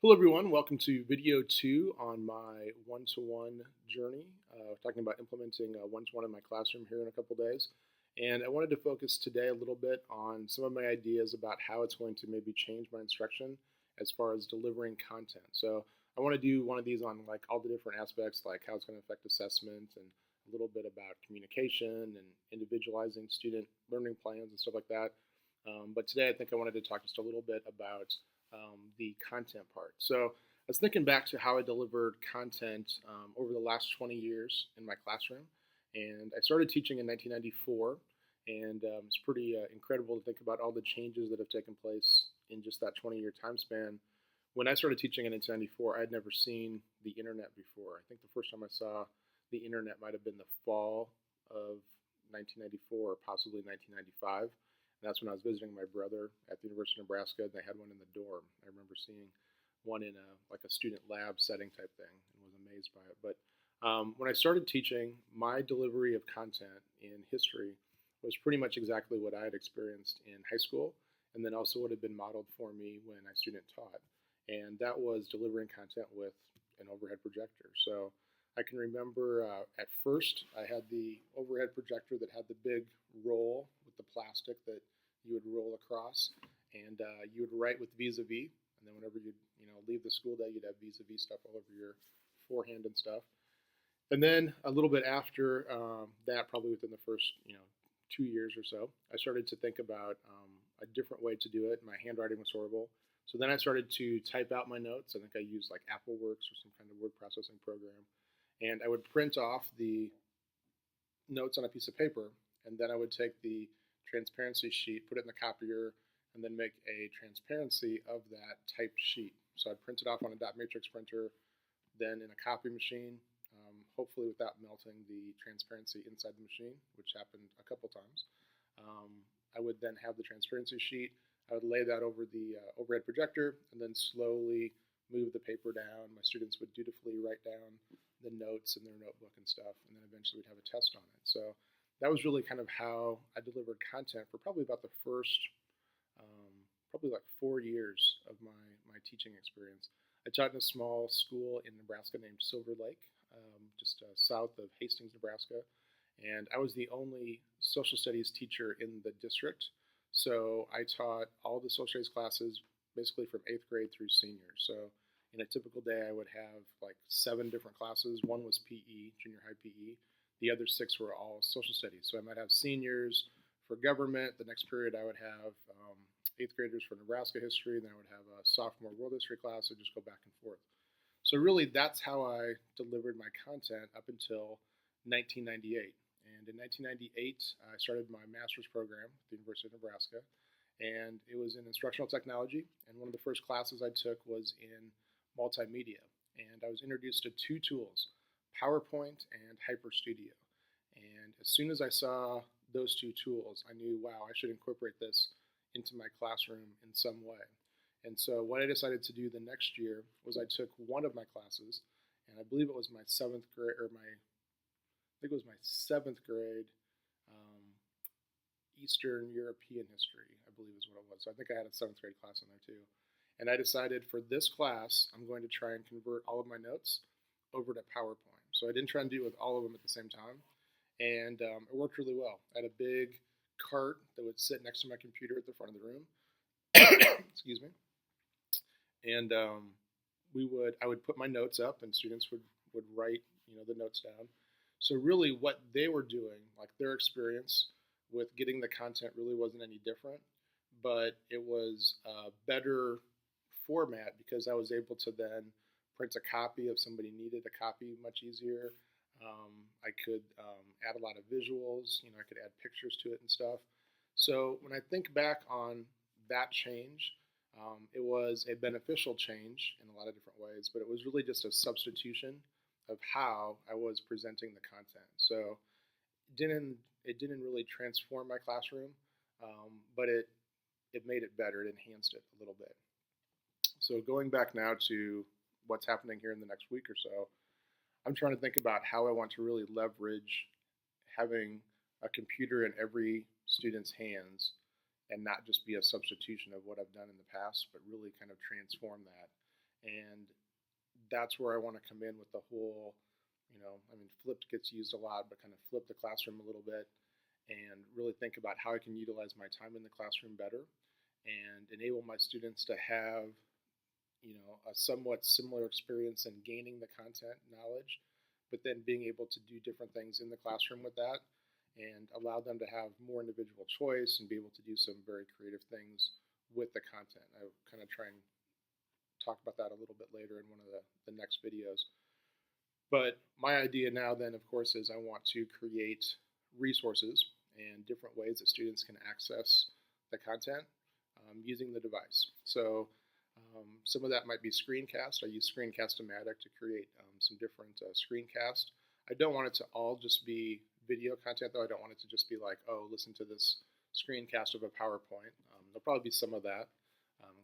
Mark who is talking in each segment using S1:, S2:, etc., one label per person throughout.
S1: Hello everyone, welcome to video 2 on my one-to-one journey, talking about implementing one-to-one in my classroom here in a couple days. And I wanted to focus today a little bit on some of my ideas about how it's going to maybe change my instruction as far as delivering content. So I want to do one of these on like all the different aspects, like how it's going to affect assessment and a little bit about communication and individualizing student learning plans and stuff like that. But today I think I wanted to talk just a little bit about the content part. So I was thinking back to how I delivered content over the last 20 years in my classroom. And I started teaching in 1994, and it's pretty incredible to think about all the changes that have taken place in just that 20-year time span. When I started teaching in 1994, I had never seen the internet before. I think the first time I saw the internet might have been the fall of 1994 or possibly 1995. And that's when I was visiting my brother at the University of Nebraska, and they had one in the dorm. I remember seeing one in a student lab setting type thing, and was amazed by it. But when I started teaching, my delivery of content in history was pretty much exactly what I had experienced in high school, and then also what had been modeled for me when I student taught. And that was delivering content with an overhead projector. So I can remember at first I had the overhead projector that had the big roll with the plastic that you would roll across, and you would write with vis-a-vis, and then whenever you'd leave the school day, you'd have vis-a-vis stuff all over your forehand and stuff. And then a little bit after that, probably within the first 2 years or so, I started to think about a different way to do it. My handwriting was horrible. So then I started to type out my notes. I think I used like AppleWorks or some kind of word processing program. And I would print off the notes on a piece of paper, and then I would take the transparency sheet, put it in the copier, and then make a transparency of that typed sheet. So I'd print it off on a dot matrix printer, then in a copy machine, hopefully without melting the transparency inside the machine, which happened a couple times. I would then have the transparency sheet. I would lay that over the overhead projector and then slowly move the paper down. My students would dutifully write down the notes in their notebook and stuff, and then eventually we'd have a test on it. So that was really kind of how I delivered content for probably about the first, probably like 4 years of my teaching experience. I taught in a small school in Nebraska named Silver Lake, just south of Hastings, Nebraska, and I was the only social studies teacher in the district. So I taught all the social studies classes basically from 8th grade through senior. So in a typical day, I would have like 7 different classes. One was PE, junior high PE. The other 6 were all social studies. So I might have seniors for government. The next period I would have 8th graders for Nebraska history. And then I would have a sophomore world history class. So just go back and forth. So really that's how I delivered my content up until 1998. And in 1998, I started my master's program at the University of Nebraska. And it was in instructional technology. And one of the first classes I took was in multimedia. And I was introduced to 2 tools, PowerPoint and HyperStudio. And as soon as I saw those 2 tools, I knew, wow, I should incorporate this into my classroom in some way. And so what I decided to do the next year was I took one of my classes, and I believe it was my 7th grade, or I think it was my 7th grade Eastern European history, I believe is what it was. So I think I had a 7th grade class in there too. And I decided for this class, I'm going to try and convert all of my notes over to PowerPoint. So I didn't try and do it with all of them at the same time. And it worked really well. I had a big cart that would sit next to my computer at the front of the room. Excuse me. And I would put my notes up, and students would write the notes down. So really what they were doing, like their experience with getting the content really wasn't any different, but it was a better format because I was able to then print a copy if somebody needed a copy much easier. I could add a lot of visuals, I could add pictures to it and stuff. So when I think back on that change, it was a beneficial change in a lot of different ways, but it was really just a substitution of how I was presenting the content. So it didn't really transform my classroom, but it made it better. It enhanced it a little bit. So going back now to what's happening here in the next week or so, I'm trying to think about how I want to really leverage having a computer in every student's hands and not just be a substitution of what I've done in the past, but really kind of transform that And that's where I want to come in with the whole, flipped gets used a lot, but kind of flip the classroom a little bit and really think about how I can utilize my time in the classroom better and enable my students to have, a somewhat similar experience in gaining the content knowledge, but then being able to do different things in the classroom with that and allow them to have more individual choice and be able to do some very creative things with the content. I kind of try and talk about that a little bit later in one of the next videos. But my idea now then, of course, is I want to create resources and different ways that students can access the content using the device. So some of that might be screencast. I use Screencast-O-Matic to create some different screencasts. I don't want it to all just be video content, though. I don't want it to just be like, oh, listen to this screencast of a PowerPoint. There'll probably be some of that,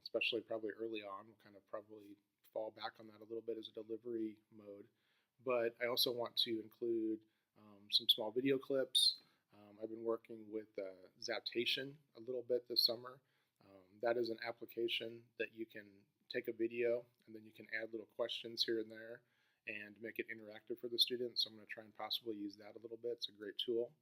S1: especially probably early on. We'll kind of probably fall back on that a little bit as a delivery mode. But I also want to include some small video clips. I've been working with Zaptation a little bit this summer. That is an application that you can take a video and then you can add little questions here and there and make it interactive for the students. So I'm going to try and possibly use that a little bit. It's a great tool.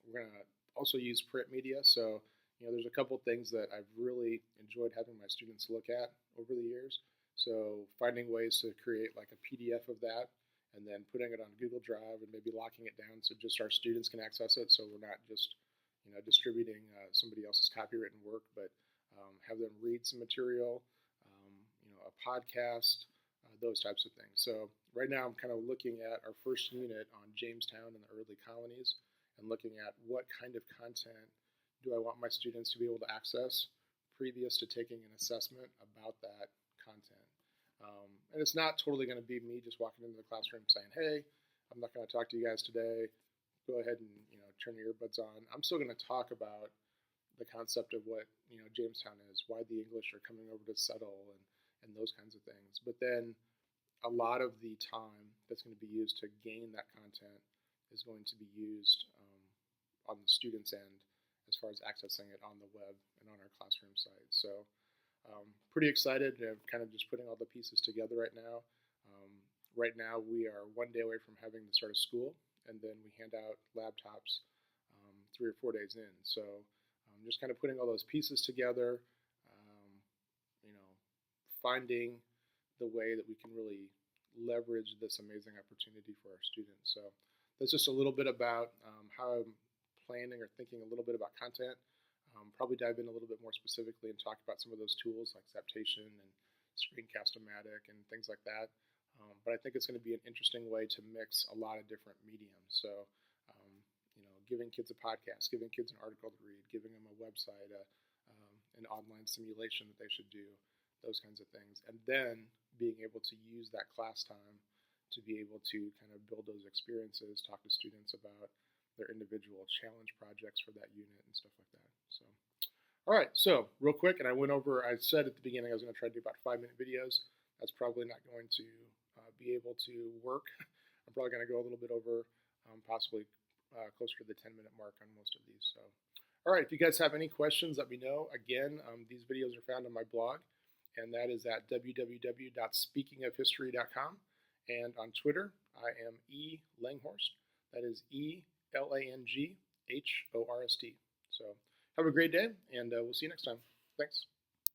S1: We're going to also use print media. So, there's a couple things that I've really enjoyed having my students look at over the years. So finding ways to create like a PDF of that and then putting it on Google Drive and maybe locking it down so just our students can access it. So we're not just, distributing somebody else's copywritten work, but have them read some material, a podcast, those types of things. So right now I'm kind of looking at our first unit on Jamestown and the early colonies and looking at what kind of content do I want my students to be able to access previous to taking an assessment about that content. And it's not totally going to be me just walking into the classroom saying, hey, I'm not going to talk to you guys today. Go ahead and turn your earbuds on. I'm still going to talk about the concept of what Jamestown is, why the English are coming over to settle, and those kinds of things. But then a lot of the time that's going to be used to gain that content is going to be used on the student's end as far as accessing it on the web and on our classroom site. So pretty excited. I'm kind of just putting all the pieces together right now. Right now we are 1 day away from having the start of school, and then we hand out laptops 3 or 4 days in. So just kind of putting all those pieces together, finding the way that we can really leverage this amazing opportunity for our students. So that's just a little bit about how I'm planning or thinking a little bit about content. Probably dive in a little bit more specifically and talk about some of those tools like Zaptation and Screencast-O-Matic and things like that. But I think it's going to be an interesting way to mix a lot of different mediums. So, giving kids a podcast, giving kids an article to read, giving them a website, an online simulation that they should do, those kinds of things. And then being able to use that class time to be able to kind of build those experiences, talk to students about their individual challenge projects for that unit and stuff like that. So, all right, so real quick, and I said at the beginning I was going to try to do about 5-minute videos. That's probably not going to be able to work. I'm probably going to go a little bit over, possibly closer to the 10-minute mark on most of these. So, all right, if you guys have any questions, let me know. Again, these videos are found on my blog, and that is at www.speakingofhistory.com. And on Twitter, I am E. Langhorst. That is ELANGHORST. So have a great day, and we'll see you next time. Thanks.